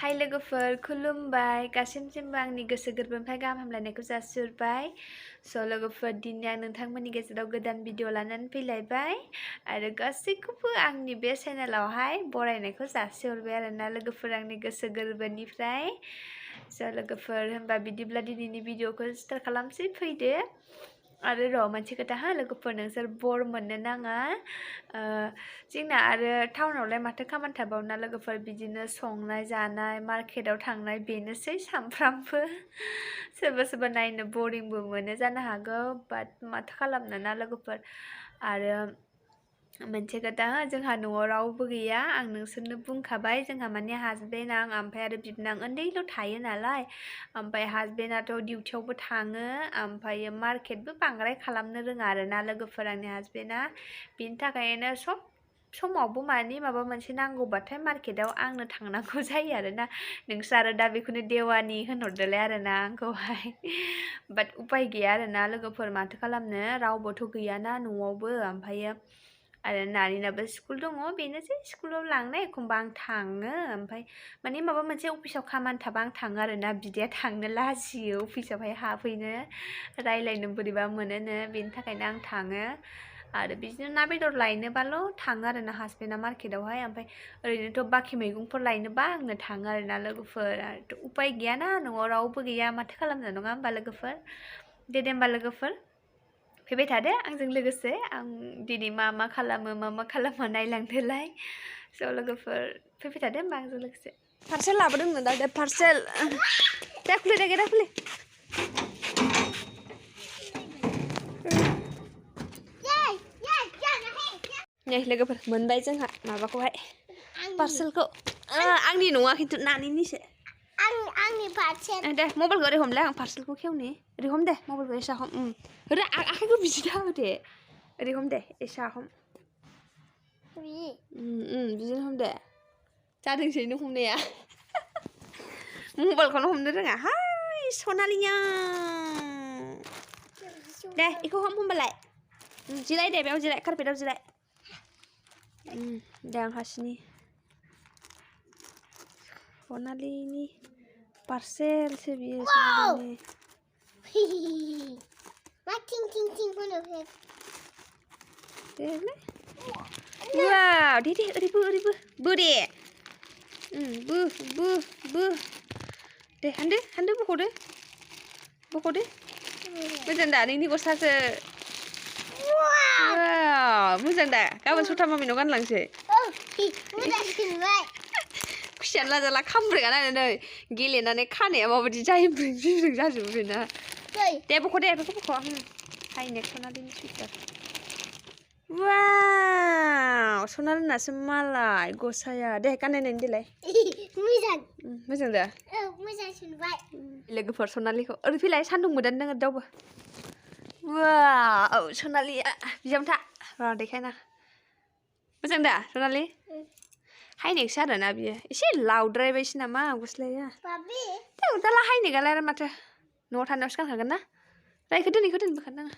हाय लोगोफोर खुलुमबाय गासिमबो आंनि गोसो गोरबोनिफ्राय गाहाम हामलायनायखौ जासिहरबाय लोगोफोर दिनै आं नोंथांमोननि गेजेराव गोदान भिडिअ लानानै फैलायबाय आरो गासैखौबो आंनि बे चेनेलावहाय बरायनायखौ जासिहरबाय आरोना लोगोफोर आंनि गोसो गोरबोनिफ्राय लोगोफोर होनबा बिदिब्ला दिनैनि भिडिअखौ स्टार्ट खालामसै फैदो आरो र' मोनसे खोथा हा लोगोफोर नोंसोर बर मोननो नाङा जोंना आरो टाउनावलाय माथो खामानि थाबावना लोगोफोर बिदिनो संनाय जानाय मार्केटाव थांनाय बेनोसै सामफ्रामबो सोरबा सोरबा नायनो बरिंबो मोनो जानो हागौ बाट माथो खालामनो ना लोगोफोर आरो मोनसे खोथा जोंहा न'आव रावबो गैया आं नोंसोरनो बुंखाबाय जोंहा माने हासबेन्ड आं ओमफ्राय आरो बिबोनां उन्दैल' थायो नालाय ओमफ्राय हासबेन्डआथ' डिउटियावबो थाङो ओमफ्राय मार्केटबो बांद्राय खालामनो रोङा आरोना लोगोफोर आंनि हासबेन्डआ बिनि थाखायनो सब समावबो माने माबा मोनसे नांगौबाथाय मार्केटाव आंनो थांनांगौ जायो आरोना नोंसोर आरो दा बेखौनो देवानि होनहरदोलाय आरोना आंखौहाय बाट उपाय गैया आरोना लोगोफोर माथो खालामनो रावबोथ' गैयाना न'आवबो ओमफ्रायो आरो नानिनाबो स्कुल दङ बेनोसै स्कुलाव लांनाय एखमबा आं थाङो ओमफ्राय माने माबा मोनसे अफिसाव खामानि थाबा आं थाङो आरोना बिदाया थांनो लाजियो अफिसावहाय हाबफैनो रायलायनो बोरैबा मोनोनो बेनि थाखायनो आं थाङो आरो बिदिनो ना बेदर लायनोबाल' थाङो आरोना हासबेन्डआ मार्केटावहाय ओमफ्राय ओरैनोथ' बाखि मैगंफोर लायनोबा आंनो थाङो आरोना लोगोफोर आरो उपाय गैयाना न'आव रावबो गैया माथो खालामनो नङा होमबा लोगोफोर दे होमबा लोगोफोर फैबाय थादो आंजों लोगोसे आं दिनै मा खालामो नायलांदोलाय लोगोफोर फैबाय थादो होमबा आंजों लोगोसे पार्सेल लाबोदोंनो दा पार्सेल दा खुलि दा खुलि नै लोगोफोर मोनबाय जोंहा माबाखौहाय पार्सेलखौ आंनि नङा खिन्थु नानिनिसो आंनि पार्सेल दे मबाइलखौ ओरै हमलाय आं पार्सेलखौ खेवनि ओरै हम दे मबाइलखौ एसा हम ओरै आखाइखौ बिदि दाहो दे ओरै हम दे एसा हम बिदिनो हम दे जादोंसै नों हमनाया मबाइलखौनो हमनो रोङा हाय सनालिया दे बेखौ हम होमबालाय जिराय दे बेयाव जिराय कारपेटाव जिराय दे आं हासिनि सनालिनि पार्सेलसो बियो सनालिनि मा थिं होनो देलै वाव दे ओरैबो बो दे बो दे हानदो बख'दो मोजां दा नोंनि गस्लासो मोजां दा गाबोन सथा मामिनाव गानलांसै खुसियानो लाजाला खामब्रेगा नायनानै गेलेनानै खानाया माबायदि जायोब्रों जाजोबो बेना दे बख' दे बेखौ बख' हाइनेक सनालिनि सुइटार वाव सनालिनासो मालाय गस्लाया दे गाननायनायनि देलाय मोजां दा मोजां सुनबाय लोगोफोर सनालिखौ ओरै फैलाय सान्दुं मोदान नोङो दावबो वाव सनालिया बिजाबनो था र' देखायना मोजां दा सनालि हाइनेकसो आरोना बियो एसे लावद्रायबायसो नामा गस्लाया दे दाला हाइनेकआलाय आरो माथो न'आव थानायावसो गानखागोन ना इखौ दोनबोखानो नाङा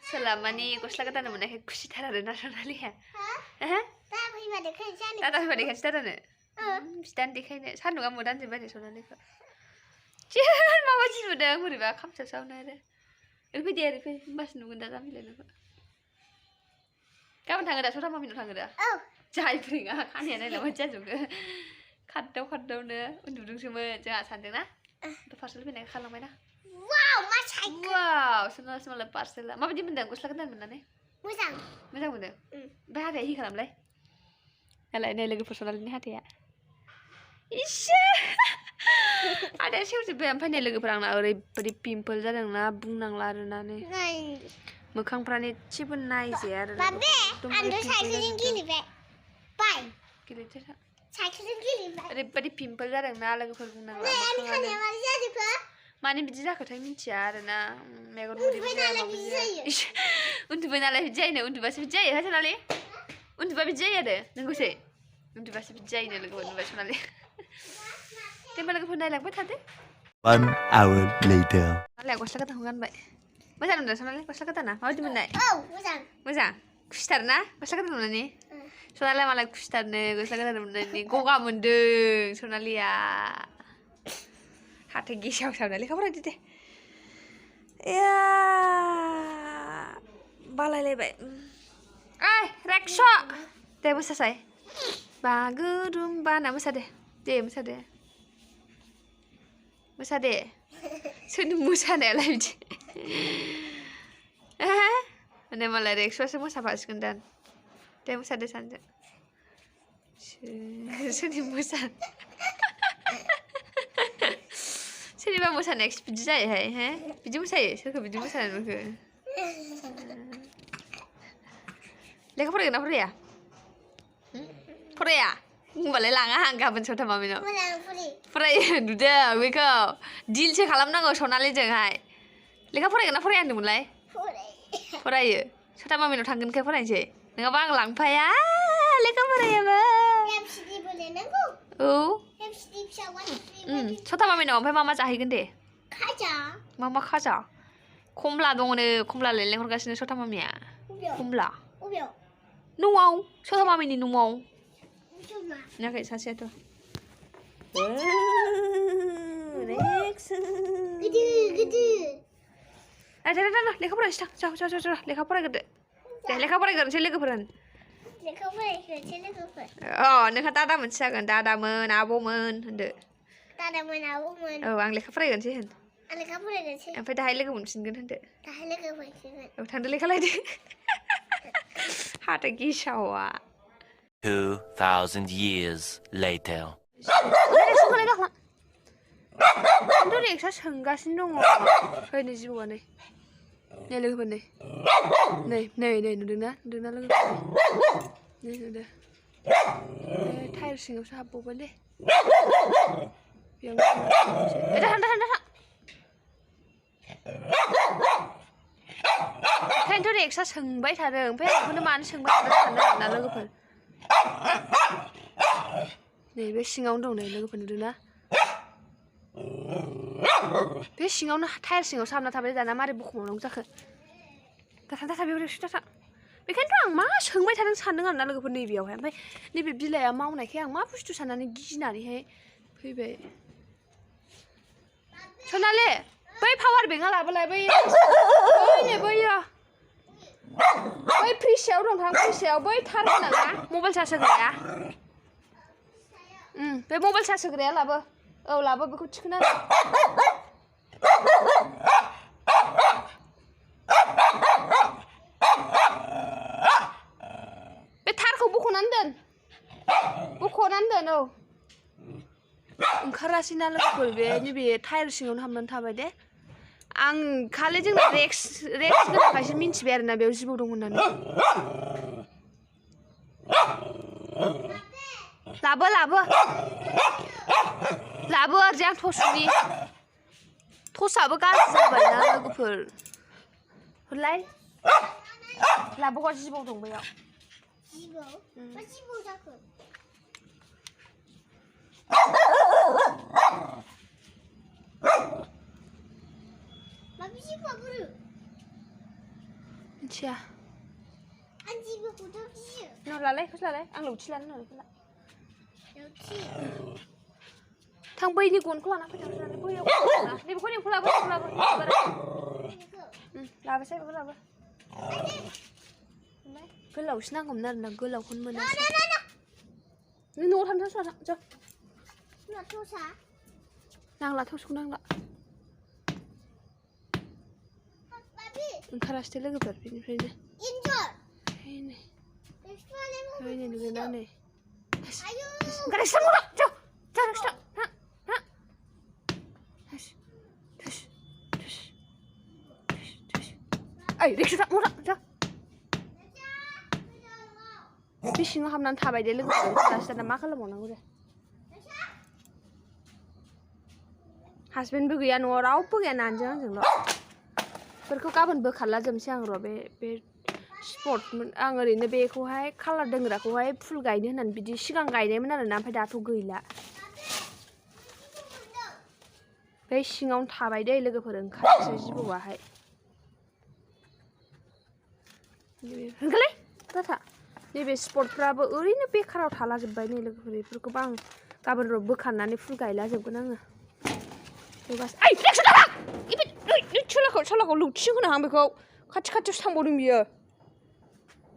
सोलाबमानि गस्ला गोदान मोननायखाय खुसिथार आरोना सनालिया दादा फैबा देखायनोसै दादानो बिदानो देखायनो सान्दुंआ मोदानजोब्बाय नै सनालिखौ माबायदि नुदों बोरैबा खामसावसावनो आरो ओरै फै दे ओरै फै होमबासो नुगोन दा जामबिलायनायखौ गाबोन थाङो दा सथा मामिनाव थाङो दा जायब्रेङा खानाया नायलाय माबायदि जाजोबखो खारदावनो उन्दुदोंसोमोन जोंहा सानदोंना पार्सेल फैनायखौ खालामबायना वाव सनालिसो मालाय पार्सेला माबायदि मोनदों गस्ला गोदान मोननानै मोजां मोनदों ओमफ्राय हाथाया हि खालामलाय नालाय नै लोगोफोर सनालिनि हाथाया इसे हाथाया सेवजोब्बाय ओमफ्राय नै लोगोफोर आंना ओरैबायदि पिम्पल जादोंना बुंनांला आरोना नै मोखांफ्रानो एसेबो नायजाया आरो ओरैबायदि पिम्पल जादोंना लोगोफोर बुंनांला माने बिदि जाखोथाय मिथिया आरोना मेगन उन्दुबाय नालाय बिदि जायोनो उन्दुबासो बिदि जायो सनालि उन्दुबा बिदि जायो आरो नोंगौसै उन्दुबासो बिदि जायोनो लोगोफोर नुबाय सनालि दे होमबा लोगोफोर नायलांबाय थादो 1 hour later नालाय गस्ला गोदानखौ गानबाय मोजां नुदों सनालि गस्ला गोदाना माबायदि मोननाय मोजां खुसिथार ना गस्ला गोदान नुनानै सनालिया मालाय खुसिथारनो गस्ला गोदान मोननायनि गगा मोनदों सनालिया हाथाय गेसाव सावना लेखा फरायदो दे एया बालायलायबाय ओइ रेक्स दे मोसासाय बागुरुम्बा होनना मोसादे दे मोसादे सोरनि मोसानायालाय बिदि माने मालाय रेक्सआसो मोसाफासिगोन दां दे मोसादो सानैजों सोरनि सोरनिबा मोसानाया बिदि जायोहाय हे बिदि मोसायो सोरखौ बिदि मोसानाय नुखो लेखा फरायगोन ना फराया फराया होनबालाय लाङा आं गाबोन सथा मामिनाव फरायो नुदों बेखौ डिलसो खालामनांगौ सनालिजोंहाय लेखा फरायगोन ना फराया होनदोंमोनलाय फरायो सथा मामिनाव थांगोनखाय फरायनोसै नङाबा आं लांफाया लेखा फरायाबा औ सथा मामिनाव ओमफ्राय मा जाहैगोन दे मा खाजा खमला दङनो खमला लेंहरगासिनो सथा मामिया खमला न'आव सथा मामिनि न'आव नुवाखै सासेयाथ' लेखा फरायसै थां जा लेखा फरायग्रोदो दे लेखा फरायग्रोनोसै लोगोफोर होन नोंहा दादा मोनसे जागोन दादामोन आब'मोन होनदो दादामोन आब'मोन औ आं लेखा फरायगोनसै होन ओमफ्राय दाहाय लोगो मोनफिनगोन होनदो औ थांदो लेखा लायदो हाथाय गेसावा 2,000 years later. खिन्थु रेक्सआ सोंगासिनो दङ फैनो जिबौआ नै लोगोफोर नै नुदोंना लोगोफोर नै नुदों टायार सिङावसो हाबबावबाय दे ओंखायनोथ' रेक्सआ सोंबाय थादों ओमफ्राय बेखौनो मानो सोंबाय थादों सानदों आरोना लोगोफोर नै बे सिङावनो दं नै लोगोफोर नुदोंना बे सिङावनो टायार सिङावसो हाबना थाबाय दाना मारै बख'बावनांगौ जाखो दा बेयाव रेक्स दा बेखायनोथ' आं मा सोंबाय थादों सानदों आरोना लोगोफोर नैबेयावहाय ओमफ्राय नैबे बिलाइआ मावनायखाय आं मा बुस्थु साननानै गिनानैहाय फैबाय सनालि बै पावार बेंकआ लाबोलाय बैयो बै फ्रिसेयाव दं थां फ्रिसेयाव बै थार गोनाङा मबाइल चार्ज होग्राया बे मबाइल चार्ज होग्राया लाबो औ लाबो बेखौ थिखोना बे थारखौ बख'नानै दोन औ ओंखारासैना लोगोफोर बे नैबे टायार सिङावनो हाबनानै थाबाय दे आं खालि जोंना रेक्स गोनांखायसो मिन्थिबाय आरोना बेयाव जिबौ दं होननानै लाबो आरो आं टर्चआबो गाज्रि जाबायना लोगोफोर हरलाय लाबोगौ जिबौ दं बैयाव मिथिया लालाय आं लावथि लानो थां बैनि गनखौ लाना फै थांनानै बैयाव नैबेखौ लाबो लाबोसै बेखौ लाबो गोलावसो नांगौमोन आरोना गोलावखौनो मोनासै नों न'आव थांनो नांला थसखौ नांला ओंखारासै लोगोफोर बेनिफ्रायनो नुगोना नै बे सिङाव हाबनानै थाबाय दे लोगोफोर दाना मा खालामबावनांगौ दे हासबेन्डबो गैया न'आव रावबो गैया नानजों आंजोंल' फोरखौ गाबोन बोखारला जोबसै आं र' बे स्पट आं ओरैनो बेखौहाय कालार दोंग्राखौहाय फुल गायनो होननानै बिदि सिगां गायनायमोन आरोना ओमफ्राय दाथ' गैला बे सिङावनो थाबाय दे लोगोफोर ओंखारसै जिबौआहाय होनगोनलै दाथा नैबे स्पटफ्राबो ओरैनो बेखाराव थालाजोब्बाय नै लोगोफोर बेफोरखौबो आं गाबोन र' बोखारनानै फुल गायलाजोबगोन आङो ओइ एकस' थाखा सोलाखौ लौथि होनो आं बेखौ खाथि खाथियावसो थांबावदों बियो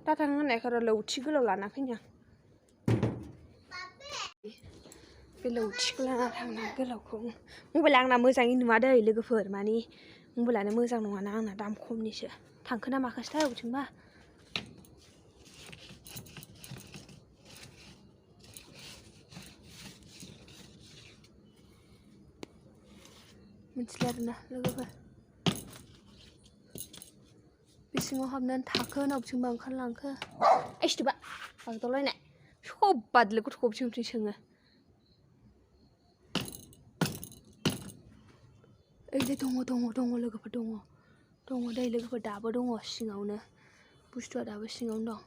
दा थांनो होननायखौ र' लौथि गोलाव लाना फैनो आं बे लौथिखौ लाना थांना गोलावखौ मबाइला आंना मोजाङै नुवा दै लोगोफोर माने मबाइलानो मोजां नङाना आंना दाम खमनिसो थांखो ना माखासोथाय अबेथिंबा मिथिला आरोना लोगोफोर बे सिङाव हाबनानै थाखो ना अबेथिंबा ओंखारलांखो एसथ'बा बागदावलायनाय सब बादलो गथ'खौ अबेथिं सोङो ओइलै दङ लोगोफोर दङ दै लोगोफोर दाबो दङ सिङावनो बुस्थुआ दाबो सिङावनो दं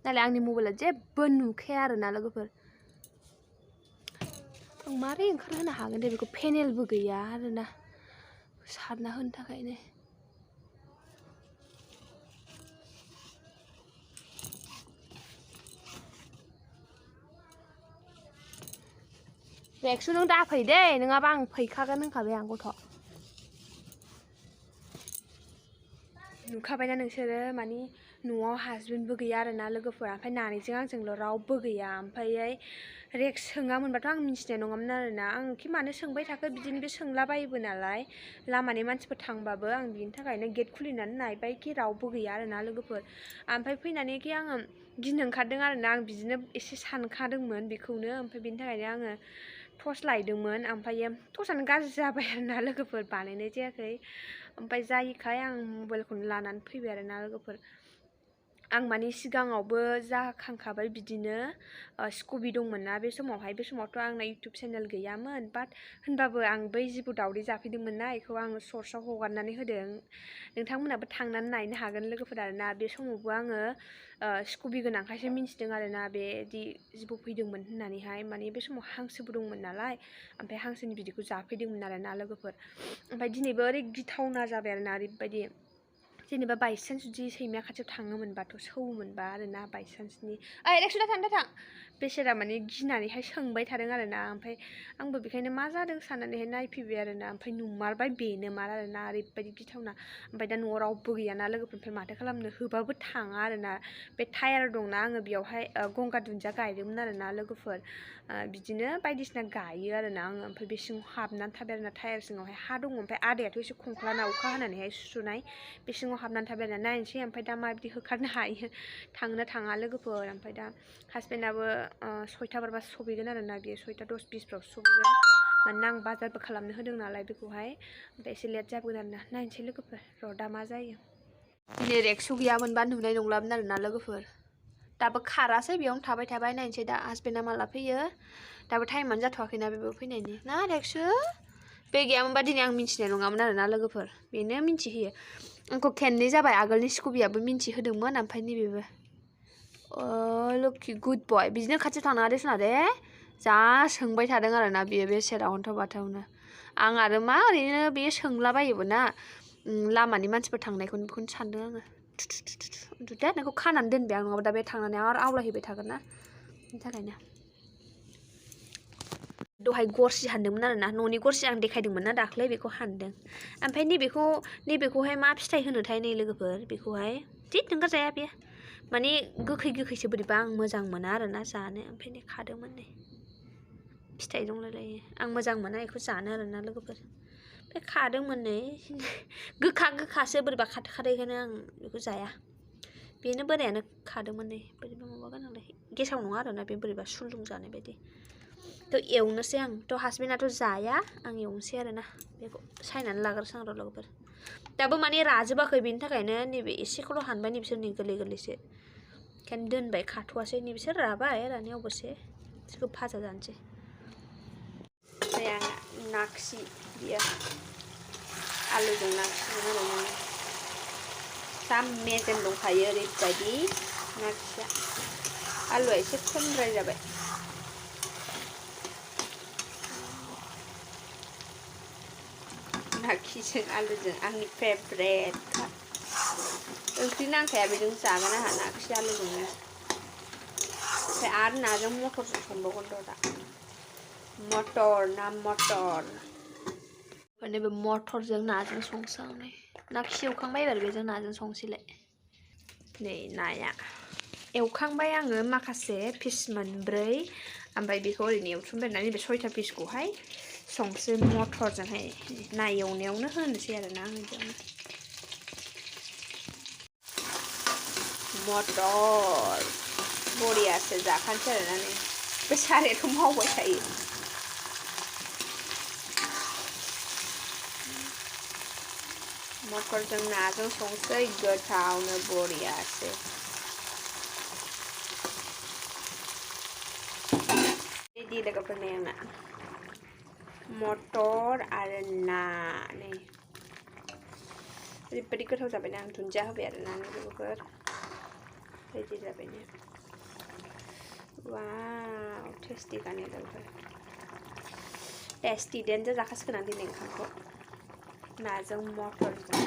नालाय आंनि मबाइला जेबो नुखाया आरोना लोगोफोर आं मारै ओंखारहोनो हागोन दे बेखौ पेनेलबो गैया आरोना सारना होनो थाखायनो रेक्सु नों दाफै दे नङाबा आं फैखागोन होनखाबाय आं गथ' नुखाबायना नोंसोरो माने न'आव हासबेन्डबो गैया आरोना लोगोफोर ओमफ्राय नानिजों आंजोंल' रावबो गैया ओमफ्राय रेक्स सोङामोनबाथ' आं मिन्थिनाय नङामोन आरोना आं खि मानो सोंबाय थाखो बिदिनो बे सोंलाबायोबो नालाय लामानि मानसिफोर थांबाबो आं बिनि थाखायनो गेट खुलिनानै नायबाय कि रावबो गैया आरोना लोगोफोर ओमफ्राय फैनानै कि आङो गिनो ओंखारदों आरोना आं बिदिनो एसे सानखादोंमोन बेखौनो ओमफ्राय बिनि थाखायनो आङो टर्च लायदोंमोन ओमफ्राय टर्चआनो गाज्रि जाबाय आरोना लोगोफोर बानायनाय जायाखै ओमफ्राय जायिखाय आं मबाइलखौनो लानानै फैबाय आरोना लोगोफोर आं माने सिगाङावबो जाखांखाबाय बिदिनो स्कुबि दंमोन ना बे समावथ' आंना इउटुब चेनेल गैयामोन बाट होनबाबो आं बै जिबौ दावदै जाफैदोंमोन ना बेखौ आं सर्ट्सआव हगारनानै होदों नोंथांमोनाबो थांनानै नायनो हागोन लोगोफोर आरोना बे समावबो आङो स्कुबि गोनांखायसो मिन्थिदों आरोना बेदि जिबौ फैदोंमोन होननानैहाय माने बे समाव हांसोबो दंमोन नालाय ओमफ्राय हांसोनि बिदैखौ जाफैदोंमोन आरोना लोगोफोर ओमफ्राय दिनैबो ओरै गिथावना जाबाय आरोना ओरैबायदि जेनेबा बायसान्स जुदि सैमाया खाथियाव थाङोमोनबाथ' सौवोमोनबा आरोना बायसान्सनि ओइ रेक्सु दा थां बेसेरा माने गिनानैहाय सोंबाय थादों आरोना ओमफ्राय आंबो बेखायनो मा जादों साननानैहाय नायफैबाय आरोना ओमफ्राय नुमारबाय बेनो मार आरोना ओरैबायदि गिथावना ओमफ्राय दा न'आव रावबो गैयाना लोगोफोर ओमफ्राय माथो खालामनो होबाबो थाङा आरोना बे टायार दंना आङो बेयावहाय गंगार दुन्दिया गायदोंमोन आरोना लोगोफोर बिदिनो बायदिसिना गायो आरोना आङो ओमफ्राय बे सिङाव हाबनानै थाबाय आरोना टायार सिङावहाय हा दङ ओमफ्राय आदायाथ' एसे खंख्लाना अखा हानानैहाय सुनाय बे सिङाव हाबनानै थाबाय आरोना नायनोसै ओमफ्राय दा माबायदि होखारनो हायो थांनो थाङा लोगोफोर ओमफ्राय दा हासबेन्डआबो 6टा बारबा सफैगोन आरोना बियो 6टा 10 20फ्राव सफैगोन मानोना आं बाजारबो खालामनो होदों नालाय बेखौहाय ओमफ्राय एसे लेट जाबोगोन आरोना नायनोसै लोगोफोर र' दा मा जायो दिनै रेक्सु गैयामोनबा नुनाय नंलामोन आरोना लोगोफोर दाबो खारासै बेयावनो थाबाय नायनोसै दा हासबेन्डआ माला फैयो दाबो टाइमानो जाथ'वाखैना बेबो फैनायनि ना रेक्सु बे गैयामोनबा दिनै आं मिन्थिनाय नङामोन आरोना लोगोफोर बेनो मिन्थिहोयो आंखौ खेननै जाबाय आगोलनि स्कुबियाबो मिन्थिहोदोंमोन ओमफ्राय नैबेबो लक्कि गुड बय बिदिनो खाथियाव थांनाङा दे सुना दे जा सोंबाय थादों आरोना बियो बेसेरा अन्थाव बाथावनो आं आरो मा ओरैनो बेयो सोंलाबायोबो ना लामानि मानसिफोर थांनायखौनो बेखौनो सानदों आङो उन्दुदे नोंखौ खानानै दोनबाय आं नङाबा दा बे थांनानै आरो आवलायहैबाय थागोन ना बेनि थाखायनो दहाय गरसि हानदोंमोन आरोना न'नि गरसि आं देखायदोंमोन ना दाख्लै बेखौ हानदों ओमफ्राय नैबेखौहाय मा फिथाइ होनोथाय नै लोगोफोर बेखौहाय थिग नोंगा जाया बेयो माने गोखैसो बोरैबा आं मोजां मोना आरोना जानो ओमफ्राय खादोंमोन नै फिथाइ दंलायलायो आं मोजां मोना बेखौ जानो आरोना लोगोफोर ओमफ्राय खादोंमोन नै गोखासो बोरैबा खादोखायनो आं बेखौ जाया बेनो बोरायानो खादोंमोन नै बोरैबा माबा गोनांलाय गेसाव नङा आरोना बे बोरैबा सुलुं जानाय बायदि थ' एवनोसै आं थ' हासबेन्डआथ' जाया आं एवनोसै आरोना बेखौ सायनानै लाग्रोसै आं र' लोगोफोर दाबो माने राजोबाखै बेनि थाखायनो नैबे एसेखौल' हानबाय नै बिसोर नै गोरलैसो ओंखायनो दोनबाय खाथ'वासै नै बिसोर राबाय रानाया अबसे बिसोरखौ भाजा जानोसै ओमफ्राय आंना नाक्सि बियो आलुजों नाक्सिजों आरोना जा मेजेम दंखायो ओरैबायदि नाक्सिया आलुआ एसे खमद्राय जाबाय नाखिजों आलुजों आंनि फेभरेट ओंख्रि नांखाया बेजों जागोन आंहा नाखि आलुजोंनो ओमफ्राय आरो नाजों मटरजों संबावगोन र' दा मटर ना मटर नैबे मटरजों नाजों संसै आं नै ना खि एवखांबाय एबार बेजों नाजों संसैलाय नै नाया एवखांबाय आङो माखासे पिस मोनब्रै ओमफ्राय बेखौ ओरैनो एवथ्रुमबायनानै नैबे 6टा पिसखौहाय संसै मटरजोंहाय ना एवनायावनो होनोसै आरोना आं बेयावनो मटर बरियासो जाखानोसै आरोना नै बे सारायाथ' मावबाय थायो मटरजों नाजों संसै गोथावनो बरियासो रेडि लोगोफोर नै आंना मटर आरो ना नै ओरैबायदि गोथाव जाबायना आं दुन्दिया होबाय आरोना लोगोफोर रेडि जाबायनो वाव टेस्टि गाने लोगोफोर टेस्टि देनजार जाखासिगोन आं दिनै ओंखामखौ नाजों मटरजों